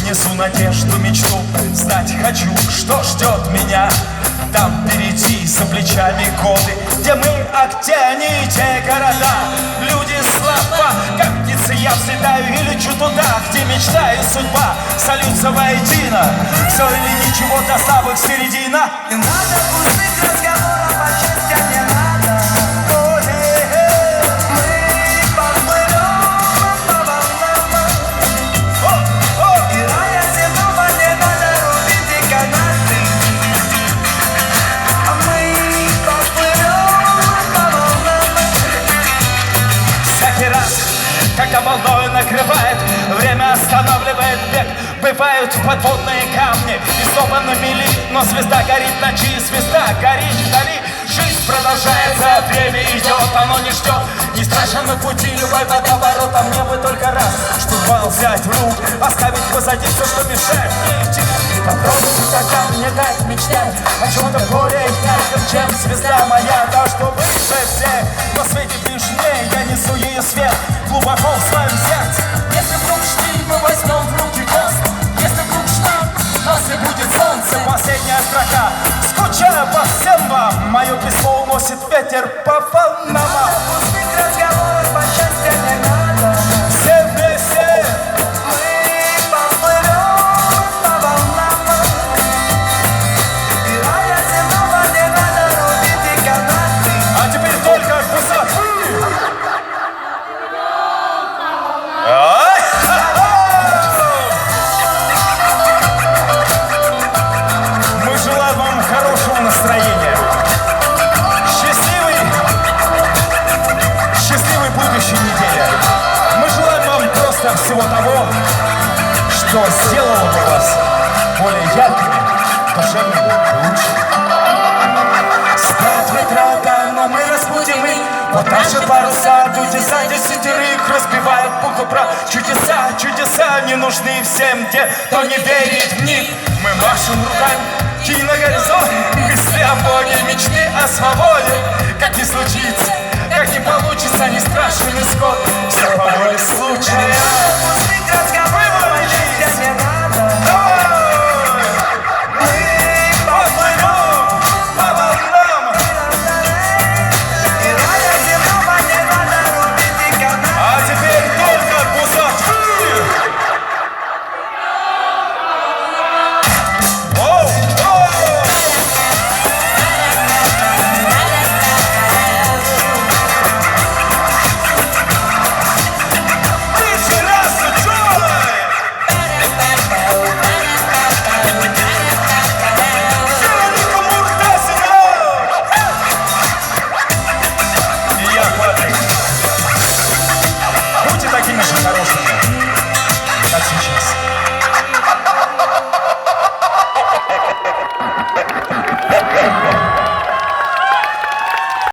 несу надежду, мечту. Знать хочу, что ждет меня там впереди, за плечами годы, где мы, а где они, те города. Люди слабо, как птицы я взлетаю и лечу туда, где мечта и судьба сольются воедино. Все или ничего, для слабых середина. Не надо пустых разговоров, а счастья не надо. Мы поплывем по волнам, и рая земного не надо рубить и канаты. А мы поплывем по волнам. Всякий раз, когда волною накрывает, время останавливает бег. Бывают подводные камни, истоптаны мили, но звезда горит в ночи, звезда горит вдали. Жизнь продолжается, время идет, оно не ждет. Не страшен на пути любой водоворот, а мне бы только раз штурвал взять в руки, оставить позади все, что мешает мне идти. И попробуйте тогда мне дать мечтать о чем-то более ярком, чем звезда моя. То, что выше всех на свете лишь мне, я несу ее свет глубоко в своем сердце. Если вдруг штиль мы возьмем в руки мост, если вдруг штаб, нас не будет солнце. Последняя строка, скучая по всем вам, мое письмо уносит ветер по волнам. Пустых разговоров, а счастья не надо. Все вместе Мы поплывем по волнам, и рая земного не надо рубить и канаты. а теперь только высоты. Мы желаем вам хорошего настроения, счастливой будущей недели. Мы желаем вам просто всего того, что сделало бы вас более яркими, душевными и лучшими. Спят ветра, да, но мы разбудим их. Вот наши паруса, чудеса десятерых разбивают букву про чудеса. Чудеса не нужны всем те, кто не верит в них. Мы машем руками и на горизонте мысли о Боге, мечты о свободе. Как не случится, как не получится, не страшен исход. Все по воле случая.